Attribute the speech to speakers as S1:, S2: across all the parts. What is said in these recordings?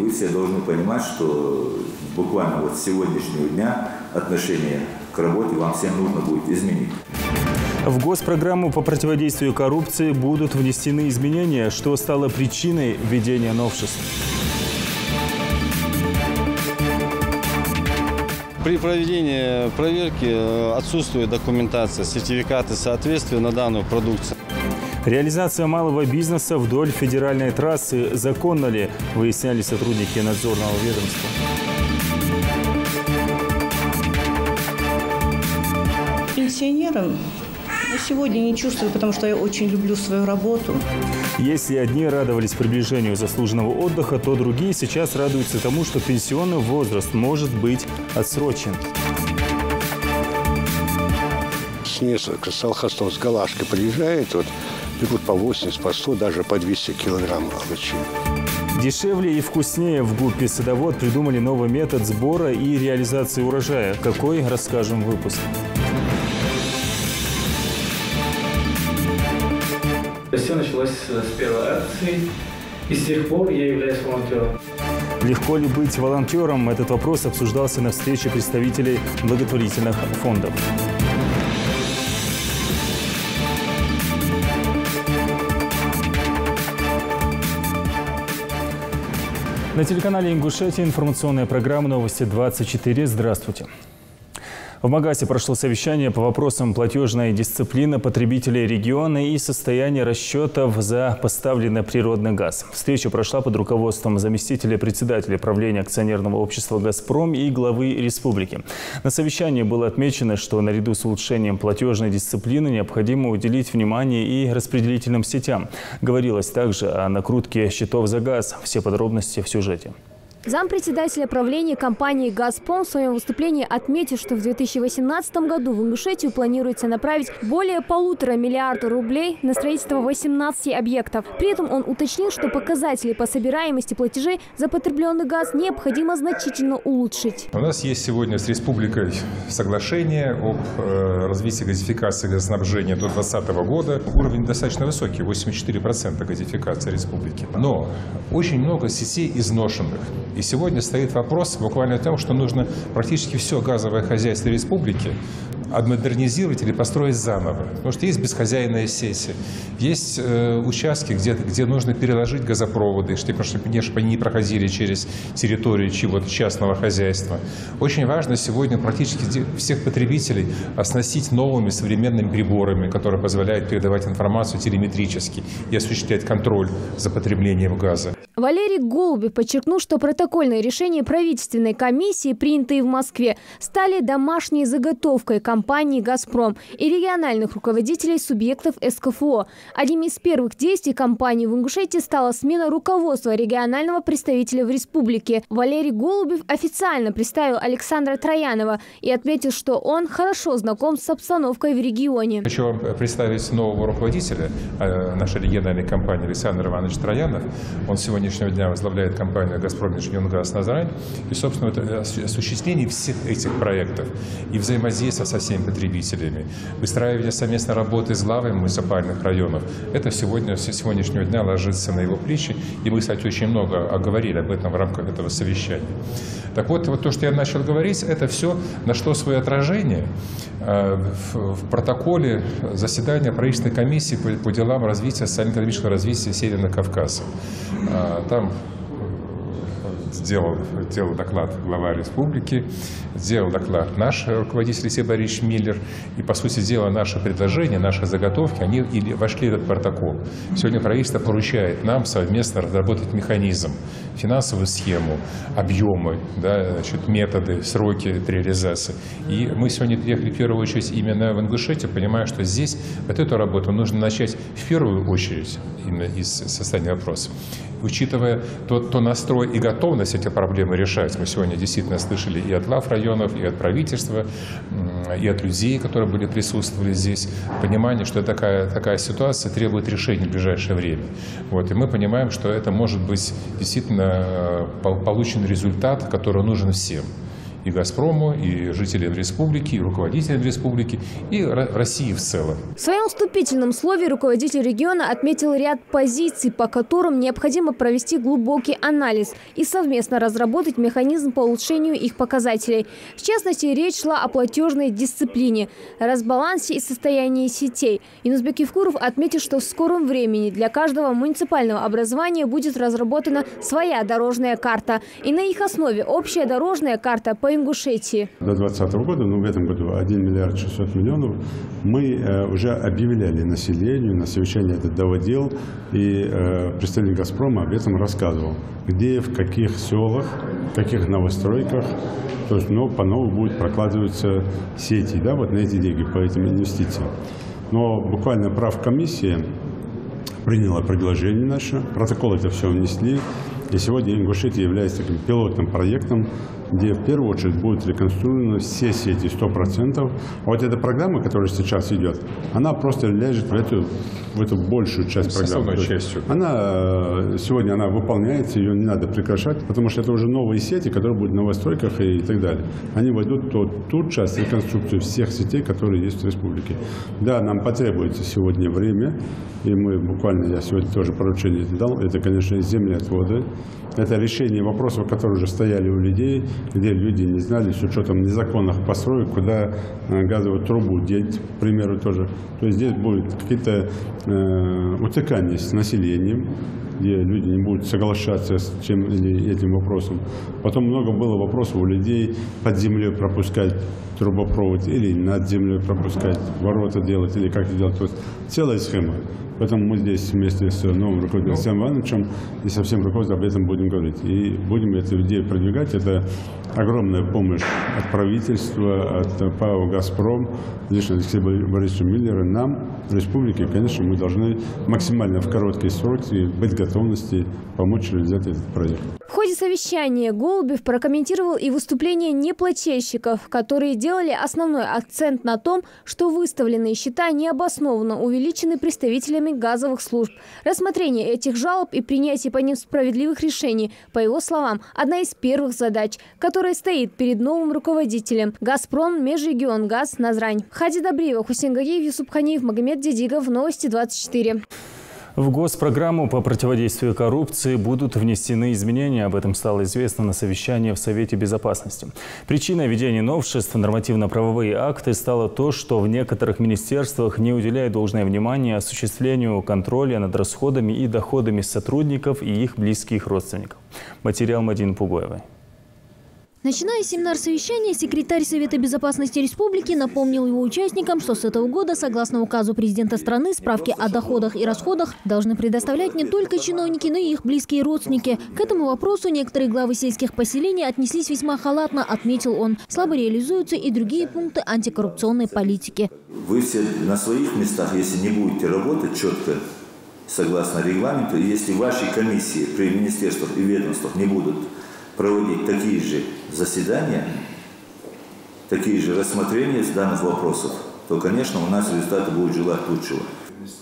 S1: вы все должны понимать, что буквально вот с сегодняшнего дня отношение к работе вам всем нужно будет изменить.
S2: В госпрограмму по противодействию коррупции будут внесены изменения, что стало причиной введения новшеств.
S3: При проведении проверки отсутствует документация, сертификаты соответствия на данную продукцию.
S2: Реализация малого бизнеса вдоль федеральной трассы законна ли, выясняли сотрудники надзорного ведомства.
S4: Пенсионерам сегодня не чувствую, потому что я очень люблю свою работу.
S2: Если одни радовались приближению заслуженного отдыха, то другие сейчас радуются тому, что пенсионный возраст может быть отсрочен.
S5: С несколько салхастов с галашкой приезжает, вот, берут по 80, по 100, даже по 200 килограмм овощей.
S2: Дешевле и вкуснее в ГУПе «Садовод» придумали новый метод сбора и реализации урожая. Какой, расскажем в выпуске.
S6: Все началось с первой акции, и с тех пор я являюсь волонтером.
S2: Легко ли быть волонтером? Этот вопрос обсуждался на встрече представителей благотворительных фондов. На телеканале «Ингушетия» информационная программа «Новости 24». Здравствуйте. В Магасе прошло совещание по вопросам платежной дисциплины потребителей региона и состояния расчетов за поставленный природный газ. Встреча прошла под руководством заместителя председателя правления акционерного общества «Газпром» и главы республики. На совещании было отмечено, что наряду с улучшением платежной дисциплины необходимо уделить внимание и распределительным сетям. Говорилось также о накрутке счетов за газ. Все подробности в сюжете.
S7: Зампредседателя правления компании «Газпром» в своем выступлении отметил, что в 2018 году в Ингушетию планируется направить более 1,5 миллиарда рублей на строительство 18 объектов. При этом он уточнил, что показатели по собираемости платежей за потребленный газ необходимо значительно улучшить.
S8: У нас есть сегодня с республикой соглашение об развитии газификации газоснабжения до 2020 года. Уровень достаточно высокий, 84% газификации республики. Но очень много сетей изношенных. И сегодня стоит вопрос буквально о том, что нужно практически все газовое хозяйство республики отмодернизировать или построить заново. Потому что есть бесхозяйные сети, есть участки, где нужно переложить газопроводы, чтобы они не проходили через территорию чего-то частного хозяйства. Очень важно сегодня практически всех потребителей оснастить новыми современными приборами, которые позволяют передавать информацию телеметрически и осуществлять контроль за потреблением газа.
S7: Валерий Голубев подчеркнул, что протокольные решения правительственной комиссии, принятые в Москве, стали домашней заготовкой компании «Газпром» и региональных руководителей субъектов СКФО. Одним из первых действий компании в Ингушетии стала смена руководства регионального представителя в республике. Валерий Голубев официально представил Александра Троянова и отметил, что он хорошо знаком с обстановкой в регионе.
S8: Хочу вам представить нового руководителя нашей региональной компании Александр Иванович Троянов. Он сегодняшнего дня возглавляет компанию «Газпром Межрегионгаз Назрань». И, собственно, это осуществление всех этих проектов и взаимодействие со всеми потребителями, выстраивание совместной работы с главами муниципальных районов. Это с сегодняшнего дня ложится на его плечи. И мы, кстати, очень много говорили об этом в рамках этого совещания. Так вот то, что я начал говорить, это все нашло свое отражение в протоколе заседания правительственной комиссии по делам развития, социально-экономического развития Северного Кавказа. Там сделал доклад глава республики, сделал доклад наш руководитель Алексей Борисович Миллер. И, по сути дела, наши предложения, наши заготовки, они вошли в этот протокол. Сегодня правительство поручает нам совместно разработать механизм, финансовую схему, объемы, методы, сроки реализации. И мы сегодня приехали в первую очередь именно в Ингушетию, понимая, что здесь вот эту работу нужно начать в первую очередь именно из состояния вопроса. Учитывая тот настрой и готовность эти проблемы решать, мы сегодня действительно слышали и от глав районов, и от правительства, и от людей, которые присутствовали здесь, понимание, что такая ситуация требует решения в ближайшее время. И мы понимаем, что это может быть действительно получен результат, который нужен всем. и «Газпрому», и жителям республики, и руководителям республики, и России в целом.
S7: В своем вступительном слове руководитель региона отметил ряд позиций, по которым необходимо провести глубокий анализ и совместно разработать механизм по улучшению их показателей. В частности, речь шла о платежной дисциплине, разбалансе и состоянии сетей. Юнусбек Евкуров отметил, что в скором времени для каждого муниципального образования будет разработана своя дорожная карта. И на их основе общая дорожная карта по Ингушетии.
S9: До 2020 года, в этом году 1 миллиард 600 миллионов, мы уже объявляли населению, на совещании это доводил, и представитель «Газпрома» об этом рассказывал. Где, в каких селах, в каких новостройках, то есть по-новому будут прокладываться сети, да, вот на эти деньги, по этим инвестициям. Но буквально правкомиссия приняла предложение наше, протокол это все внесли. И сегодня Ингушетия является таким пилотным проектом, где в первую очередь будут реконструированы все сети 100%. А вот эта программа, которая сейчас идет, она просто ляжет в эту большую часть программы. Сегодня она выполняется, ее не надо прекращать, потому что это уже новые сети, которые будут в новостройках и так далее. Они войдут в ту часть реконструкции всех сетей, которые есть в республике. Да, нам потребуется сегодня время, и мы буквально, я сегодня тоже поручение дал, это, конечно, землеотводы. Это решение вопросов, которые уже стояли у людей, где люди не знали, с учетом незаконных построек, куда газовую трубу деть, к примеру, тоже. То есть здесь будут какие-то утыкания с населением, где люди не будут соглашаться с чем или этим вопросом. Потом много было вопросов у людей под землей пропускать трубопровод или над землей пропускать, ворота делать или как это делать. То есть целая схема. Поэтому мы здесь вместе с новым руководителем Александром Ивановичем и со всем руководством об этом будем говорить. И будем эту идею продвигать. Это огромная помощь от правительства, от ПАО «Газпром», лично Алексея Борисовича Миллера, нам, республике. Конечно, мы должны максимально в короткие сроки быть в готовности помочь реализовать этот проект.
S7: В ходе совещания Голубев прокомментировал и выступления неплательщиков, которые делали основной акцент на том, что выставленные счета необоснованно увеличены представителями газовых служб. Рассмотрение этих жалоб и принятие по ним справедливых решений, по его словам, одна из первых задач, которая стоит перед новым руководителем «Газпром», «Межрегионгаз», «Назрань». Хади Добриева, Хусейн Гаеев, Юсуп Ханиев, Магомед Дедигов. Новости 24.
S2: В госпрограмму по противодействию коррупции будут внесены изменения. Об этом стало известно на совещании в Совете Безопасности. Причиной введения новшеств в нормативно-правовые акты стало то, что в некоторых министерствах не уделяют должное внимание осуществлению контроля над расходами и доходами сотрудников и их близких родственников. Материал Мадины Пугоевой.
S10: Начиная семинар-совещания, секретарь Совета Безопасности Республики напомнил его участникам, что с этого года, согласно указу президента страны, справки о доходах и расходах должны предоставлять не только чиновники, но и их близкие родственники. К этому вопросу некоторые главы сельских поселений отнеслись весьма халатно, отметил он. Слабо реализуются и другие пункты антикоррупционной политики.
S1: Вы все на своих местах, если не будете работать четко, согласно регламенту, и если ваши комиссии при министерствах и ведомствах не будут проводить такие же заседания, такие же рассмотрения данных вопросов, то, конечно, у нас результаты будут желать лучшего.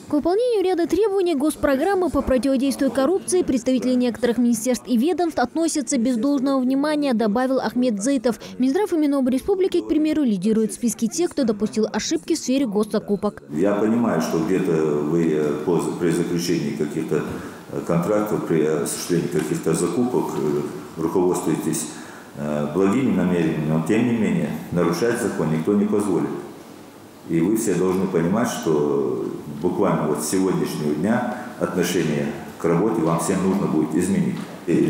S10: К выполнению ряда требований госпрограммы по противодействию коррупции представители некоторых министерств и ведомств относятся без должного внимания, добавил Ахмед Зейтов. Минздрав и Минобр республики, к примеру, лидируют в списке тех, кто допустил ошибки в сфере госзакупок.
S1: Я понимаю, что где-то вы при заключении каких-то контрактов, при осуществлении каких-то закупок руководствуетесь благими намерениями, но тем не менее нарушать закон никто не позволит. И вы все должны понимать, что буквально вот с сегодняшнего дня отношение к работе вам всем нужно будет изменить.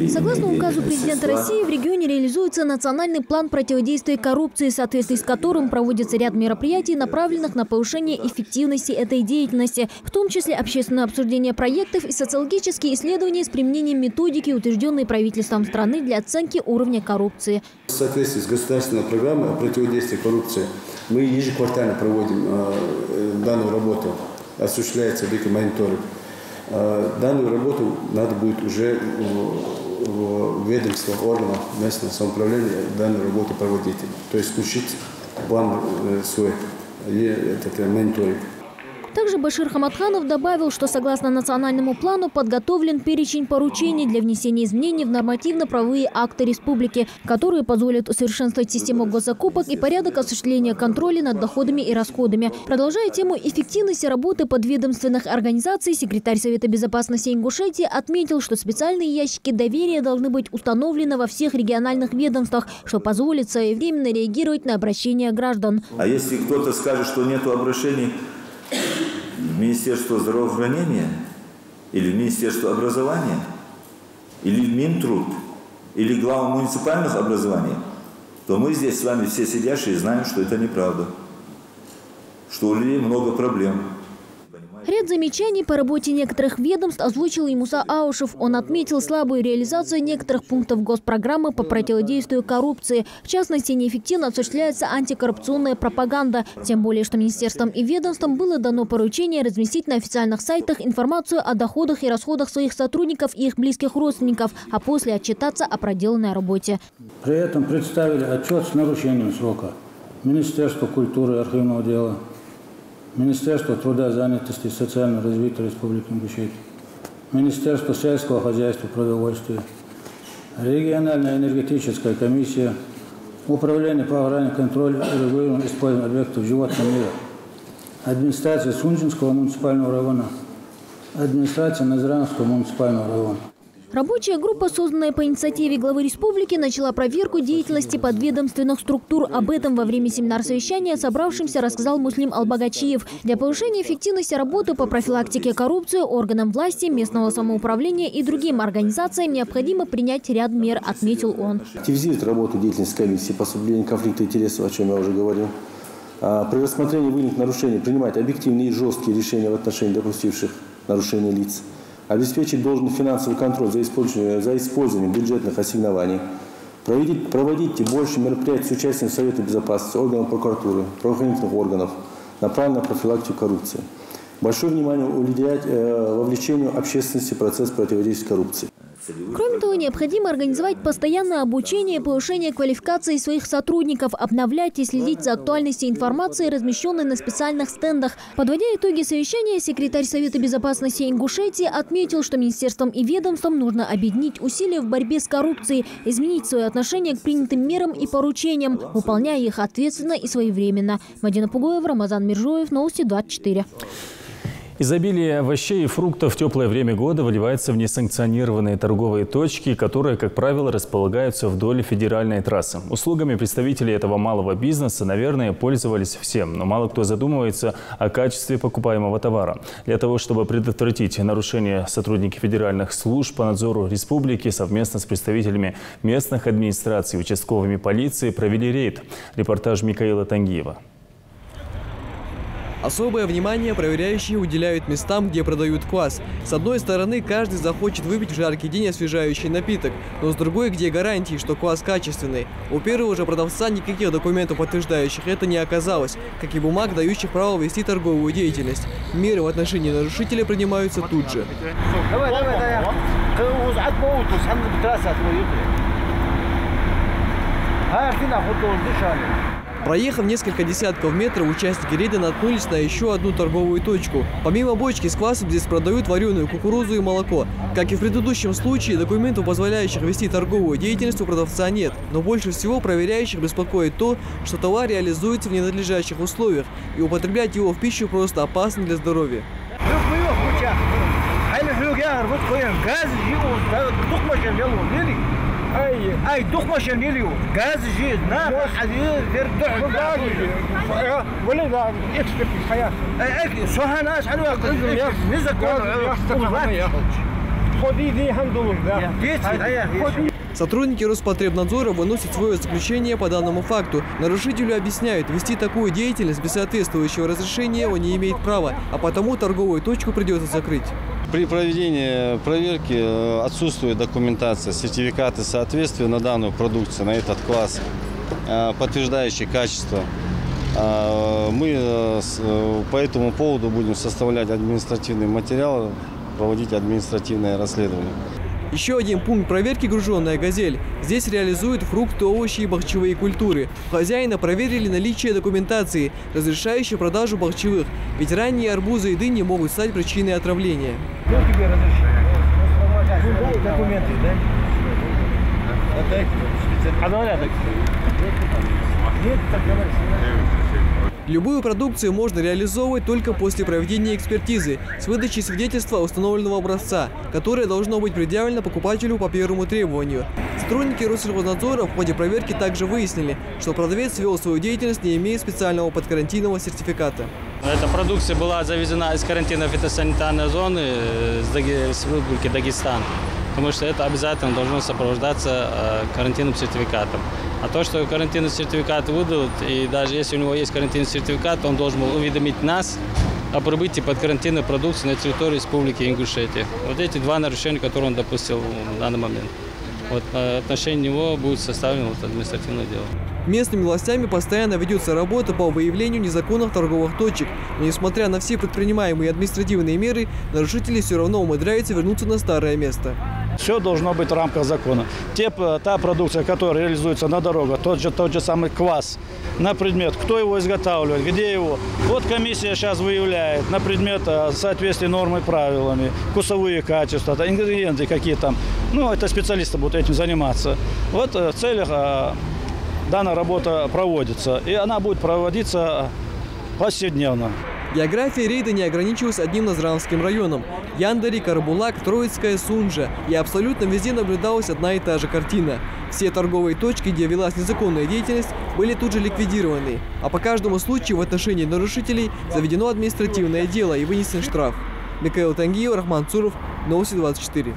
S10: Согласно указу президента России, в регионе реализуется национальный план противодействия коррупции, в соответствии с которым проводится ряд мероприятий, направленных на повышение эффективности этой деятельности, в том числе общественное обсуждение проектов и социологические исследования с применением методики, утвержденной правительством страны для оценки уровня коррупции.
S11: В соответствии с государственной программой противодействия коррупции мы ежеквартально проводим данную работу, осуществляется мониторинг. Данную работу надо будет уже в ведомство, органов местного самоуправления данную работу проводить. То есть включить план свой, этот мониторинг.
S10: Также Башир Хамадханов добавил, что согласно национальному плану подготовлен перечень поручений для внесения изменений в нормативно-правовые акты республики, которые позволят усовершенствовать систему госзакупок и порядок осуществления контроля над доходами и расходами. Продолжая тему эффективности работы подведомственных организаций, секретарь Совета безопасности Ингушетии отметил, что специальные ящики доверия должны быть установлены во всех региональных ведомствах, что позволит своевременно реагировать на обращения граждан.
S1: А если кто-то скажет, что нет обращений в Министерство здравоохранения или в Министерство образования, или в Минтруд, или глава муниципальных образований, то мы здесь с вами все сидящие знаем, что это неправда, что у людей много проблем.
S10: Ряд замечаний по работе некоторых ведомств озвучил и Муса Аушев. Он отметил слабую реализацию некоторых пунктов госпрограммы по противодействию коррупции. В частности, неэффективно осуществляется антикоррупционная пропаганда. Тем более, что министерствам и ведомствам было дано поручение разместить на официальных сайтах информацию о доходах и расходах своих сотрудников и их близких родственников, а после отчитаться о проделанной работе.
S12: При этом представили отчет с нарушением срока Министерства культуры и архивного дела, Министерство труда, занятости и социального развития Республики Ингушетия, Министерство сельского хозяйства и продовольствия, региональная энергетическая комиссия, Управление по охране, контролю и регулированию использования объектов животного мира, администрация Сунчинского муниципального района, администрация Назрановского муниципального района.
S10: Рабочая группа, созданная по инициативе главы республики, начала проверку деятельности подведомственных структур. Об этом во время семинар-совещания собравшимся рассказал Муслим Албагачиев. Для повышения эффективности работы по профилактике коррупции органам власти, местного самоуправления и другим организациям необходимо принять ряд мер, отметил он.
S13: Активизировать работу деятельности комиссии по соблюдению конфликта интересов, о чем я уже говорил. При рассмотрении выявленных нарушений принимать объективные и жесткие решения в отношении допустивших нарушений лиц. Обеспечить должный финансовый контроль за использованием бюджетных ассигнований, проводить больше мероприятий с участием Совета безопасности, органов прокуратуры, правоохранительных органов, направленных на профилактику коррупции. Большое внимание уделять вовлечению общественности в процесс противодействия коррупции.
S10: Кроме того, необходимо организовать постоянное обучение и повышение квалификации своих сотрудников, обновлять и следить за актуальностью информации, размещенной на специальных стендах. Подводя итоги совещания, секретарь Совета безопасности Ингушетии отметил, что министерствам и ведомствам нужно объединить усилия в борьбе с коррупцией, изменить свое отношение к принятым мерам и поручениям, выполняя их ответственно и своевременно. Мадина Пугоева, Рамазан Миржоев, Новости 24.
S2: Изобилие овощей и фруктов в теплое время года выливается в несанкционированные торговые точки, которые, как правило, располагаются вдоль федеральной трассы. Услугами представителей этого малого бизнеса, наверное, пользовались всем, но мало кто задумывается о качестве покупаемого товара. Для того, чтобы предотвратить нарушения, сотрудники федеральных служб по надзору республики совместно с представителями местных администраций и участковыми полиции провели рейд. Репортаж Микаила Тангиева.
S14: Особое внимание проверяющие уделяют местам, где продают квас. С одной стороны, каждый захочет выпить в жаркий день освежающий напиток, но с другой, где гарантии, что квас качественный. У первого же продавца никаких документов, подтверждающих это, не оказалось, как и бумаг, дающих право вести торговую деятельность. Меры в отношении нарушителя принимаются тут же. Проехав несколько десятков метров, участники рейда наткнулись на еще одну торговую точку. Помимо бочки с квасом здесь продают вареную кукурузу и молоко. Как и в предыдущем случае, документов, позволяющих вести торговую деятельность, у продавца нет. Но больше всего проверяющих беспокоит то, что товар реализуется в ненадлежащих условиях, и употреблять его в пищу просто опасно для здоровья.
S15: اي دخمه شنيليو غاز جيد نار حديد فردح ولا لا اكسبت الحياه اي شو هناش حلوه نزك خذي دي حمد
S14: Сотрудники Роспотребнадзора выносят свое заключение по данному факту. Нарушителю объясняют, вести такую деятельность без соответствующего разрешения он не имеет права, а потому торговую точку придется закрыть.
S3: При проведении проверки отсутствует документация, сертификаты соответствия на данную продукцию, на этот класс, подтверждающие качество. Мы по этому поводу будем составлять административный материал, проводить административное расследование.
S14: Еще один пункт проверки – груженная «Газель». Здесь реализуют фрукты, овощи и бахчевые культуры. У хозяина проверили наличие документации, разрешающей продажу бахчевых, ведь ранние арбузы и дыни могут стать причиной отравления.
S15: Документы, да?
S14: Любую продукцию можно реализовывать только после проведения экспертизы с выдачей свидетельства установленного образца, которое должно быть предъявлено покупателю по первому требованию. Сотрудники Россельхознадзора в ходе проверки также выяснили, что продавец вел свою деятельность, не имея специального подкарантинного сертификата.
S16: Эта продукция была завезена из карантинной фитосанитарной зоны с Республики Дагестан, потому что это обязательно должно сопровождаться карантинным сертификатом. А то, что карантинный сертификат выдадут, и даже если у него есть карантинный сертификат, он должен был уведомить нас о прибытии под карантинной продукции на территории Республики Ингушетия. Вот эти два нарушения, которые он допустил в данный момент. Вот в отношении него будет составлено административное дело.
S14: Местными властями постоянно ведется работа по выявлению незаконных торговых точек. Но несмотря на все предпринимаемые административные меры, нарушители все равно умудряются вернуться на старое место.
S17: Все должно быть в рамках закона. Та продукция, которая реализуется на дорогах, тот же самый квас, на предмет, кто его изготавливает, где его. Вот комиссия сейчас выявляет на предмет соответствия нормам и правилами, вкусовые качества, ингредиенты какие там. Ну, это специалисты будут этим заниматься. Вот в целях данная работа проводится, и она будет проводиться повседневно.
S14: География рейда не ограничилась одним Назранским районом. Яндари, Карабулак, Троицкая, Сунжа. И абсолютно везде наблюдалась одна и та же картина. Все торговые точки, где велась незаконная деятельность, были тут же ликвидированы. А по каждому случаю в отношении нарушителей заведено административное дело и вынесен штраф. Микаил Тангиев, Рахман Цуров, Новости 24.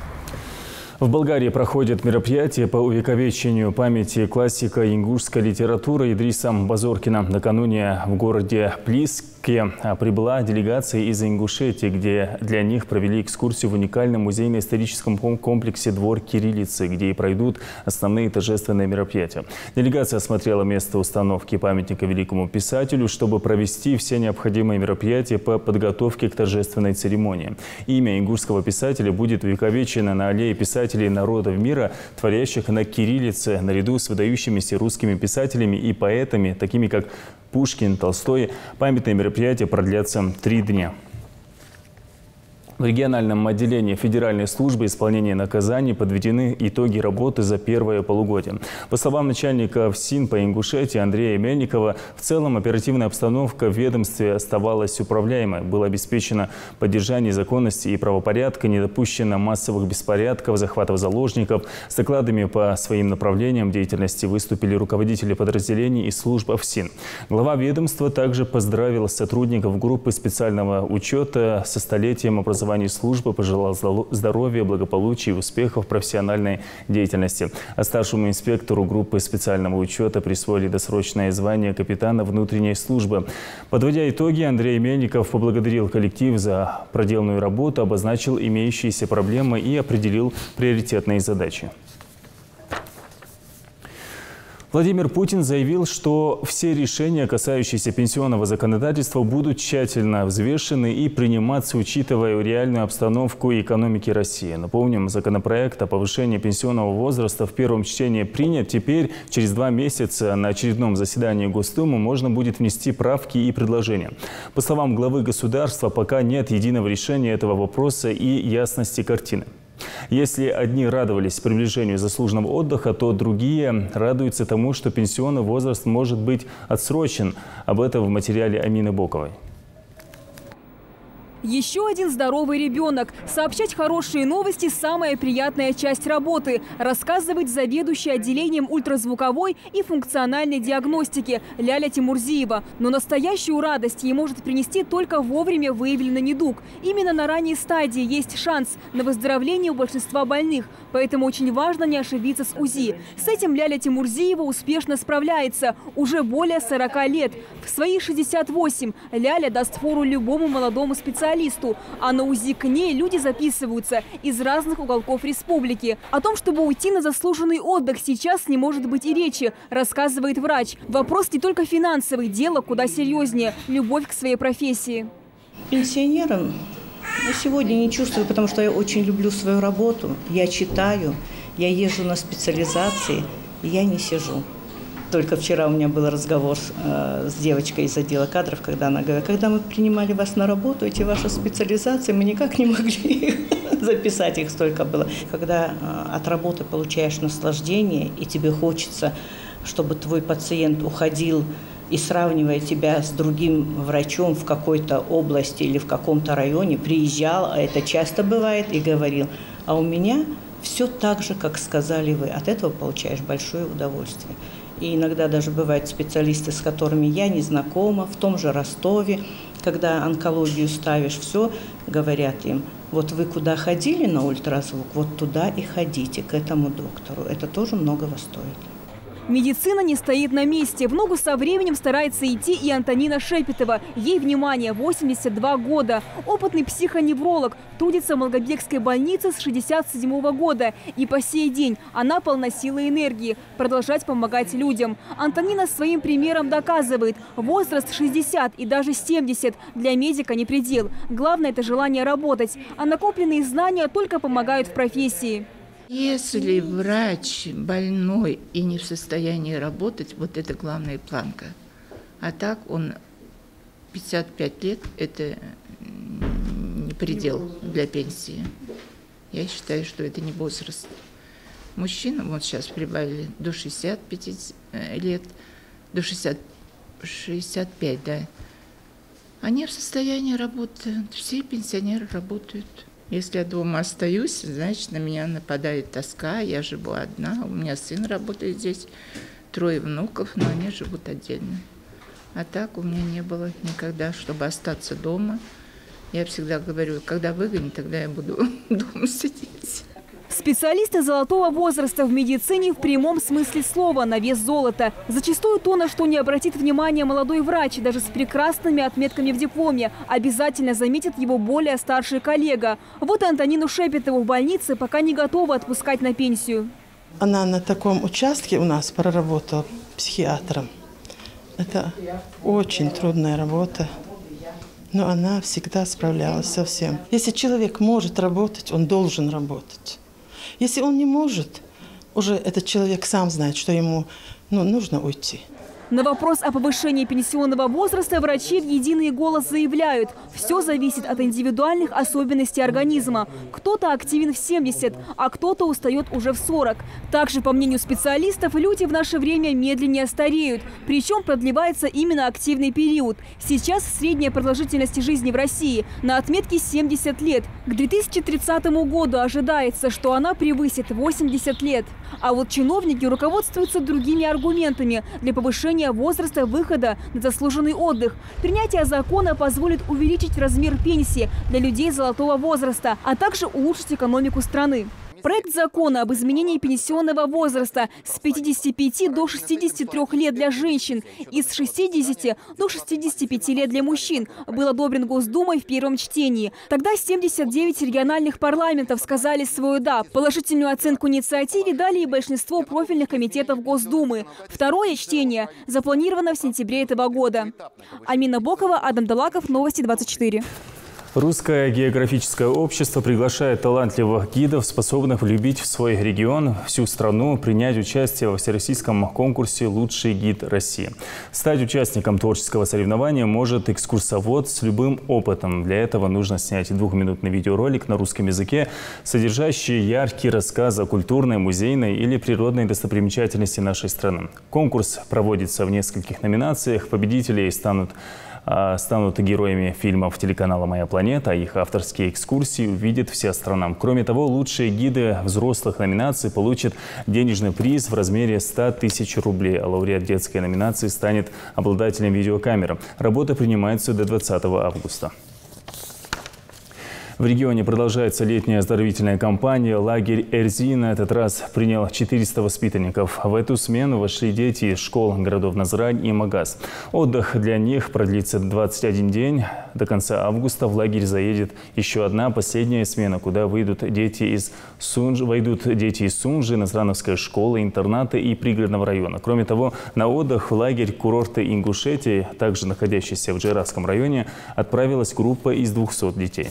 S2: В Болгарии проходит мероприятие по увековечению памяти классика ингушской литературы Идриса Базоркина. Накануне в городе Плиске прибыла делегация из Ингушетии, где для них провели экскурсию в уникальном музейно-историческом комплексе «Двор кириллицы», где и пройдут основные торжественные мероприятия. Делегация осмотрела место установки памятника великому писателю, чтобы провести все необходимые мероприятия по подготовке к торжественной церемонии. Имя ингушского писателя будет увековечено на аллее писателей народов мира, творящих на кириллице, наряду с выдающимися русскими писателями и поэтами, такими как Пушкин, Толстой. Памятные мероприятия продлятся 3 дня. В региональном отделении Федеральной службы исполнения наказаний подведены итоги работы за первое полугодие. По словам начальника ФСИН по Ингушетии Андрея Мельникова, в целом оперативная обстановка в ведомстве оставалась управляемой. Было обеспечено поддержание законности и правопорядка, не допущено массовых беспорядков, захватов заложников. С докладами по своим направлениям деятельности выступили руководители подразделений и служб ФСИН. Глава ведомства также поздравил сотрудников группы специального учета со столетием образования службы, пожелал здоровья, благополучия и успехов в профессиональной деятельности. А старшему инспектору группы специального учета присвоили досрочное звание капитана внутренней службы. Подводя итоги, Андрей Мельников поблагодарил коллектив за проделанную работу, обозначил имеющиеся проблемы и определил приоритетные задачи. Владимир Путин заявил, что все решения, касающиеся пенсионного законодательства, будут тщательно взвешены и приниматься, учитывая реальную обстановку и экономики России. Напомним, законопроект о повышении пенсионного возраста в первом чтении принят. Теперь, через 2 месяца, на очередном заседании Госдумы можно будет внести правки и предложения. По словам главы государства, пока нет единого решения этого вопроса и ясности картины. Если одни радовались приближению заслуженного отдыха, то другие радуются тому, что пенсионный возраст может быть отсрочен. Об этом в материале Амины Боковой.
S18: Еще один здоровый ребенок. Сообщать хорошие новости – самая приятная часть работы. Рассказывать заведующий отделением ультразвуковой и функциональной диагностики Ляля Тимурзиева. Но настоящую радость ей может принести только вовремя выявленный недуг. Именно на ранней стадии есть шанс на выздоровление у большинства больных. Поэтому очень важно не ошибиться с УЗИ. С этим Ляля Тимурзиева успешно справляется уже более 40 лет. В свои 68 Ляля даст фору любому молодому специалисту. А на УЗИ к ней люди записываются из разных уголков республики. О том, чтобы уйти на заслуженный отдых, сейчас не может быть и речи, рассказывает врач. Вопрос не только финансовый, дело куда серьезнее – любовь к своей профессии.
S4: Пенсионерам Но сегодня не чувствую, потому что я очень люблю свою работу. Я читаю, я езжу на специализации, и я не сижу. Только вчера у меня был разговор с девочкой из отдела кадров, когда она говорит, когда мы принимали вас на работу, эти ваши специализации, мы никак не могли записать, их столько было. Когда от работы получаешь наслаждение, и тебе хочется, чтобы твой пациент уходил и, сравнивая тебя с другим врачом в какой-то области или в каком-то районе, приезжал, а это часто бывает, и говорил, а у меня все так же, как сказали вы. От этого получаешь большое удовольствие. И иногда даже бывают специалисты, с которыми я не знакома, в том же Ростове, когда онкологию ставишь, все, говорят им, вот вы куда ходили на ультразвук, вот туда и ходите, к этому доктору. Это тоже многого стоит.
S18: Медицина не стоит на месте. В ногу со временем старается идти и Антонина Шепетова. Ей, внимание, 82 года. Опытный психоневролог, трудится в Малгобекской больнице с 67 года. И по сей день она полна силы и энергии продолжать помогать людям. Антонина своим примером доказывает, возраст 60 и даже 70 для медика не предел. Главное – это желание работать. А накопленные знания только помогают в профессии.
S19: Если врач больной и не в состоянии работать, вот это главная планка. А так он 55 лет – это не предел для пенсии. Я считаю, что это не возраст. Мужчинам вот сейчас прибавили до 65 лет, до 65, да. Они в состоянии работать, все пенсионеры работают. Если я дома остаюсь, значит, на меня нападает тоска, я живу одна, у меня сын работает здесь, 3 внуков, но они живут отдельно. А так у меня не было никогда, чтобы остаться дома. Я всегда говорю, когда выгонят, тогда я буду дома сидеть.
S18: Специалисты золотого возраста в медицине в прямом смысле слова на вес золота. Зачастую то, на что не обратит внимание молодой врач, даже с прекрасными отметками в дипломе, обязательно заметит его более старший коллега. Вот Антонину Шепетову в больнице пока не готовы отпускать на пенсию.
S20: Она на таком участке у нас проработала психиатром. Это очень трудная работа, но она всегда справлялась со всем. Если человек может работать, он должен работать. Если он не может, уже этот человек сам знает, что ему нужно уйти.
S18: На вопрос о повышении пенсионного возраста врачи в единый голос заявляют, все зависит от индивидуальных особенностей организма. Кто-то активен в 70, а кто-то устает уже в 40. Также, по мнению специалистов, люди в наше время медленнее стареют. Причем продлевается именно активный период. Сейчас средняя продолжительность жизни в России на отметке 70 лет. К 2030 году ожидается, что она превысит 80 лет. А вот чиновники руководствуются другими аргументами для повышения возраста выхода на заслуженный отдых. Принятие закона позволит увеличить размер пенсии для людей золотого возраста, а также улучшить экономику страны. Проект закона об изменении пенсионного возраста с 55 до 63 лет для женщин и с 60 до 65 лет для мужчин был одобрен Госдумой в первом чтении. Тогда 79 региональных парламентов сказали свое «да». Положительную оценку инициативе дали и большинство профильных комитетов Госдумы. Второе чтение запланировано в сентябре этого года. Амина Бокова, Адам Далаков, Новости 24.
S2: Русское географическое общество приглашает талантливых гидов, способных влюбить в свой регион, всю страну, принять участие во всероссийском конкурсе «Лучший гид России». Стать участником творческого соревнования может экскурсовод с любым опытом. Для этого нужно снять 2-минутный видеоролик на русском языке, содержащий яркий рассказ о культурной, музейной или природной достопримечательности нашей страны. Конкурс проводится в нескольких номинациях. Победители станут героями фильмов телеканала «Моя планета», а их авторские экскурсии увидит вся страна. Кроме того, лучшие гиды взрослых номинаций получат денежный приз в размере 100 тысяч рублей, а лауреат детской номинации станет обладателем видеокамеры. Работа принимается до 20 августа. В регионе продолжается летняя оздоровительная кампания. Лагерь Эрзи на этот раз принял 400 воспитанников. В эту смену вошли дети из школ городов Назрань и Магаз. Отдых для них продлится 21 день. До конца августа в лагерь заедет еще одна последняя смена, куда выйдут дети из Сунжи, Назрановской школы, интерната и пригородного района. Кроме того, на отдых в лагерь курорта Ингушетии, также находящийся в Джайратском районе, отправилась группа из 200 детей.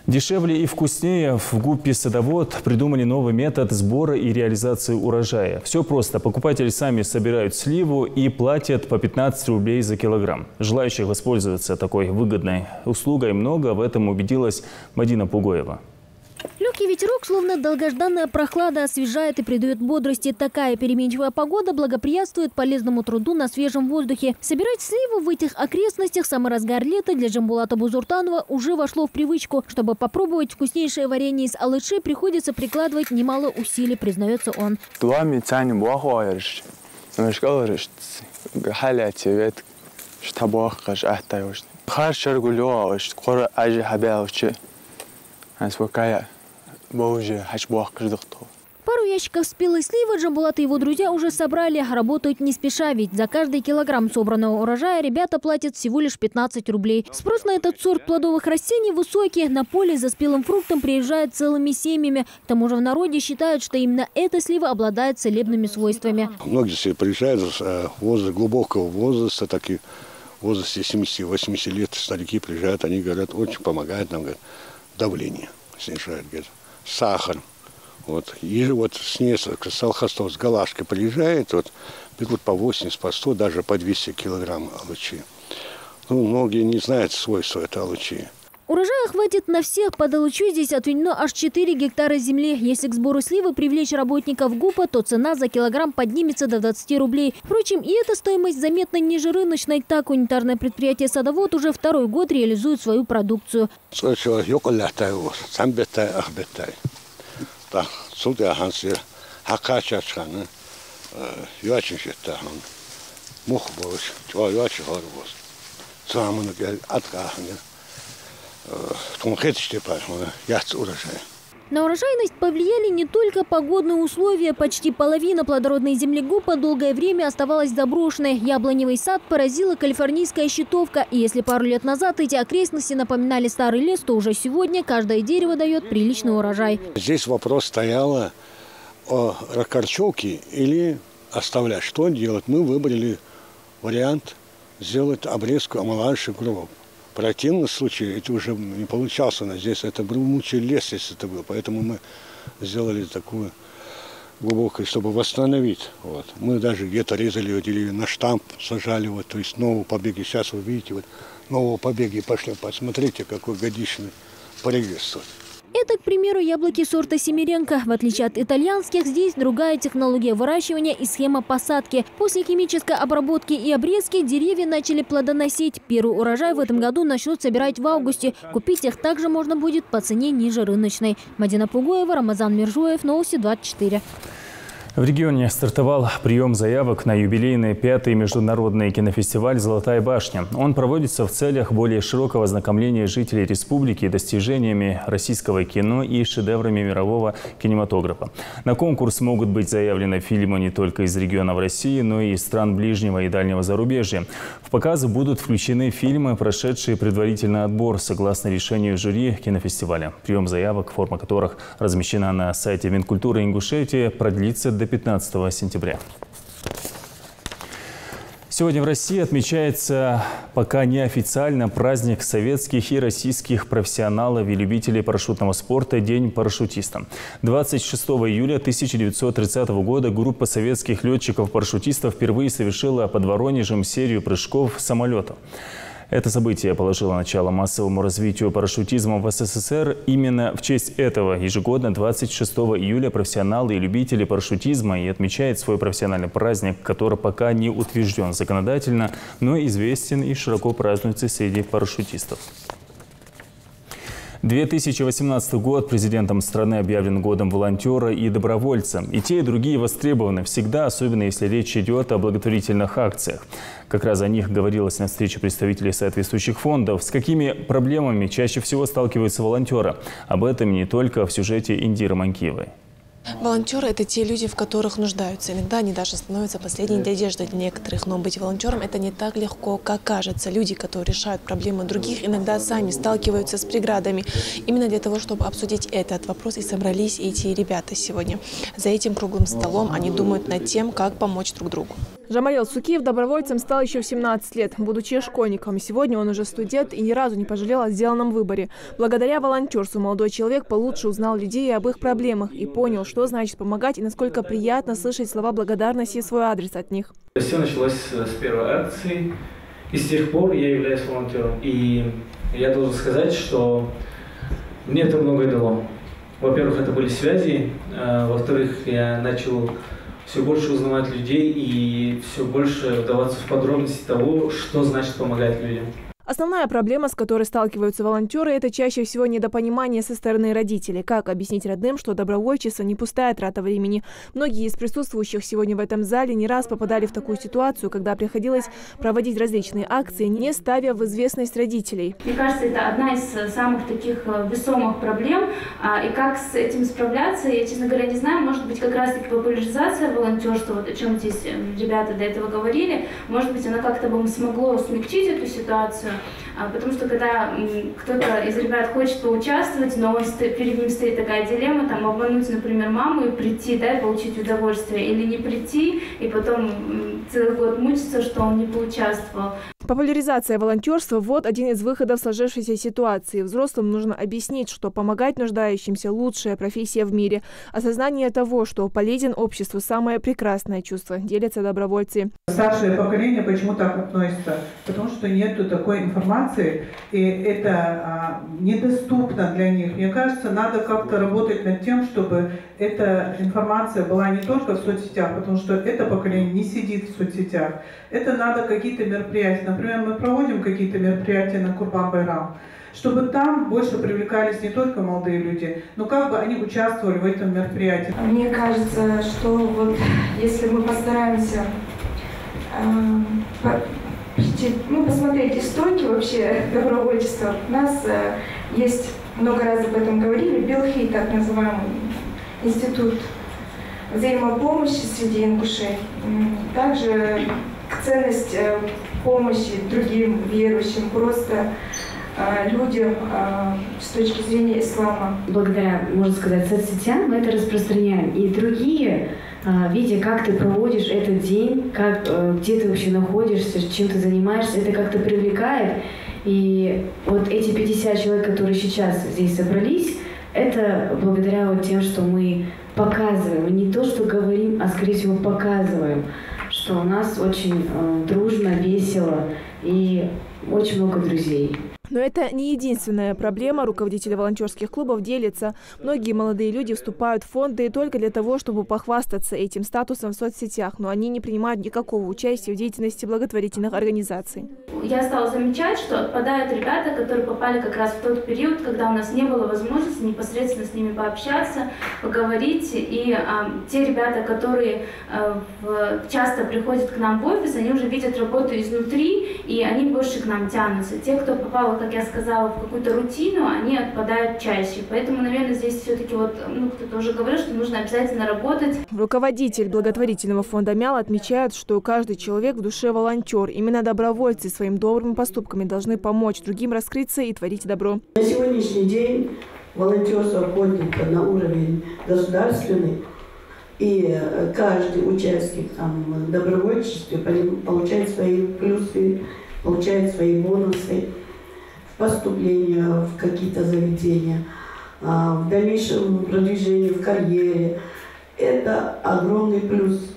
S2: Дешевле и вкуснее в ГУПе «Садовод» придумали новый метод сбора и реализации урожая. Все просто. Покупатели сами собирают сливу и платят по 15 рублей за килограмм. Желающих воспользоваться такой выгодной услугой много. В этом убедилась Мадина Пугоева.
S10: Легкий ветерок, словно долгожданная прохлада, освежает и придает бодрости. Такая переменчивая погода благоприятствует полезному труду на свежем воздухе. Собирать сливу в этих окрестностях в самый разгар лета для Джамбулата Бузуртанова уже вошло в привычку. Чтобы попробовать вкуснейшее варенье из алычи, приходится прикладывать немало усилий, признается он. Пару ящиков спелой сливы Джамбулат и его друзья уже собрали. Работают не спеша, ведь за каждый килограмм собранного урожая ребята платят всего лишь 15 рублей. Спрос на этот сорт плодовых растений высокий. На поле за спелым фруктом приезжают целыми семьями. К тому же в народе считают, что именно эта слива обладает целебными свойствами.
S5: Многие все приезжают возраста, глубокого возраста, так и в возрасте 70-80 лет старики приезжают, они говорят, очень помогает нам, говорят, давление снижает, говорят, сахар. Вот. И вот с несколько салхастов с галашкой приезжает, вот, берут по 80, по 100, даже по 200 килограмм алычи. Ну, многие не знают свойства этой алычи.
S10: Урожая хватит на всех. Под алычу здесь отведено аж 4 гектара земли. Если к сбору сливы привлечь работников ГУПа, то цена за килограмм поднимется до 20 рублей. Впрочем, и эта стоимость заметно ниже рыночной. Так унитарное предприятие «Садовод» уже второй год реализует свою продукцию. На урожайность повлияли не только погодные условия. Почти половина плодородной земли ГУПа долгое время оставалась заброшенной. Яблоневый сад поразила калифорнийская щитовка. И если пару лет назад эти окрестности напоминали старый лес, то уже сегодня каждое дерево дает приличный урожай.
S5: Здесь вопрос стоял о ракорчевке или оставлять. Что делать? Мы выбрали вариант сделать обрезку омолаживающих кругов. В противном случае это уже не получалось у нас здесь. Это был мучий лес, если это было. Поэтому мы сделали такую глубокую, чтобы восстановить. Вот. Мы даже где-то резали деревья на штамп, сажали. Вот, то есть новые побеги. Сейчас вы видите, вот новые побеги пошли. Посмотрите, какой годичный прогресс.
S10: Это, к примеру, яблоки сорта Семеренко. В отличие от итальянских, здесь другая технология выращивания и схема посадки. После химической обработки и обрезки деревья начали плодоносить. Первый урожай в этом году начнут собирать в августе. Купить их также можно будет по цене ниже рыночной. Мадина Пугоева, Рамазан Миржуев, Новости 24.
S2: В регионе стартовал прием заявок на юбилейный 5-й международный кинофестиваль «Золотая башня». Он проводится в целях более широкого ознакомления жителей республики достижениями российского кино и шедеврами мирового кинематографа. На конкурс могут быть заявлены фильмы не только из регионов России, но и из стран ближнего и дальнего зарубежья. В показы будут включены фильмы, прошедшие предварительный отбор согласно решению жюри кинофестиваля. Прием заявок, форма которых размещена на сайте Минкультуры Ингушетии, продлится до 15 сентября. Сегодня в России отмечается пока неофициально праздник советских и российских профессионалов и любителей парашютного спорта «День парашютиста». 26 июля 1930 года группа советских летчиков-парашютистов впервые совершила под Воронежем серию прыжков самолетов. Это событие положило начало массовому развитию парашютизма в СССР. Именно в честь этого ежегодно 26 июля профессионалы и любители парашютизма и отмечают свой профессиональный праздник, который пока не утвержден законодательно, но известен и широко празднуется среди парашютистов. 2018 год президентом страны объявлен годом волонтера и добровольца. И те, и другие востребованы всегда, особенно если речь идет о благотворительных акциях. Как раз о них говорилось на встрече представителей соответствующих фондов. С какими проблемами чаще всего сталкиваются волонтеры? Об этом не только в сюжете Индиры Манкиевой.
S21: Волонтеры – это те люди, в которых нуждаются. Иногда они даже становятся последней надеждой для некоторых. Но быть волонтером – это не так легко, как кажется. Люди, которые решают проблемы других, иногда сами сталкиваются с преградами. Именно для того, чтобы обсудить этот вопрос, и собрались эти ребята сегодня. За этим круглым столом они думают над тем, как помочь друг другу.
S6: Жамалил Сукиев добровольцем стал еще в 17 лет, будучи школьником. Сегодня он уже студент и ни разу не пожалел о сделанном выборе. Благодаря волонтерству молодой человек получше узнал людей об их проблемах и понял, что значит помогать и насколько приятно слышать слова благодарности и свой адрес от них.
S22: Все началось с первой акции, и с тех пор я являюсь волонтером. И я должен сказать, что мне это многое дало. Во-первых, это были связи, во-вторых, я начал все больше узнавать людей и все больше вдаваться в подробности того, что значит помогать людям.
S6: Основная проблема, с которой сталкиваются волонтеры, это чаще всего недопонимание со стороны родителей. Как объяснить родным, что добровольчество не пустая трата времени? Многие из присутствующих сегодня в этом зале не раз попадали в такую ситуацию, когда приходилось проводить различные акции, не ставя в известность родителей.
S23: Мне кажется, это одна из самых таких весомых проблем. И как с этим справляться, я, честно говоря, не знаю. Может быть, как раз-таки популяризация волонтерства, вот о чем здесь ребята до этого говорили, может быть, она как-то бы смогло смягчить эту ситуацию. Потому что когда кто-то из ребят хочет поучаствовать, но перед ним стоит такая дилемма, там, обмануть, например, маму и прийти, да, и получить удовольствие, или не прийти, и потом целый год мучиться, что он не поучаствовал.
S6: Популяризация волонтерства – вот один из выходов сложившейся ситуации. Взрослым нужно объяснить, что помогать нуждающимся – лучшая профессия в мире. Осознание того, что полезен обществу – самое прекрасное чувство, делятся добровольцы.
S24: Старшее поколение почему так относится? Потому что нет такой информации, и это недоступно для них. Мне кажется, надо как-то работать над тем, чтобы эта информация была не только в соцсетях, потому что это поколение не сидит в соцсетях. Это надо какие-то мероприятия. Например, мы проводим какие-то мероприятия на Курбан-Байрам, чтобы там больше привлекались не только молодые люди, но как бы они участвовали в этом мероприятии.
S25: Мне кажется, что вот если мы постараемся посмотреть истоки вообще добровольчества, у нас есть, много раз об этом говорили, Белхи, так называемый институт взаимопомощи среди ингушей. Также ценность помощи другим верующим, просто людям с точки зрения ислама.
S26: Благодаря, можно сказать, соцсетям мы это распространяем. И другие, видя, как ты проводишь этот день, где ты вообще находишься, чем ты занимаешься, это как-то привлекает. И вот эти 50 человек, которые сейчас здесь собрались, это благодаря вот тем, что мы показываем, не то, что говорим, а скорее всего показываем, что у нас очень дружно, весело и очень много друзей.
S6: Но это не единственная проблема. Руководители волонтерских клубов делятся. Многие молодые люди вступают в фонды только для того, чтобы похвастаться этим статусом в соцсетях, но они не принимают никакого участия в деятельности благотворительных организаций.
S23: Я стала замечать, что отпадают ребята, которые попали как раз в тот период, когда у нас не было возможности непосредственно с ними пообщаться, поговорить. И те ребята, которые часто приходят к нам в офис, они уже видят работу изнутри, и они больше к нам тянутся. Те, кто попал, как я сказала, в какую-то рутину, они отпадают чаще. Поэтому, наверное, здесь все-таки кто-то уже говорил, что нужно обязательно работать.
S6: Руководитель благотворительного фонда МЯЛ отмечает, что каждый человек в душе волонтер. Именно добровольцы своими добрыми поступками должны помочь другим раскрыться и творить добро.
S27: На сегодняшний день волонтерство поднято на уровень государственный. И каждый участник в добровольчестве получает свои плюсы, получает свои бонусы в поступлении в какие-то заведения, в дальнейшем продвижении в карьере. Это огромный плюс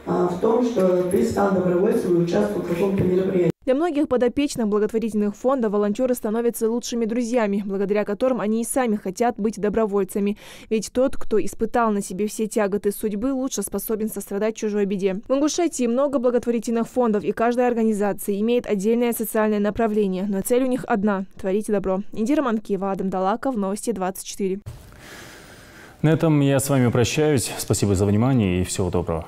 S27: в том, что ты стал добровольцем и участвовал в каком-то мероприятии.
S6: Для многих подопечных благотворительных фондов волонтеры становятся лучшими друзьями, благодаря которым они и сами хотят быть добровольцами. Ведь тот, кто испытал на себе все тяготы судьбы, лучше способен сострадать чужой беде. В Ингушетии много благотворительных фондов, и каждая организация имеет отдельное социальное направление. Но цель у них одна – творить добро. Индира Манкиева, Адам Далаков, Новости 24.
S2: На этом я с вами прощаюсь. Спасибо за внимание и всего доброго.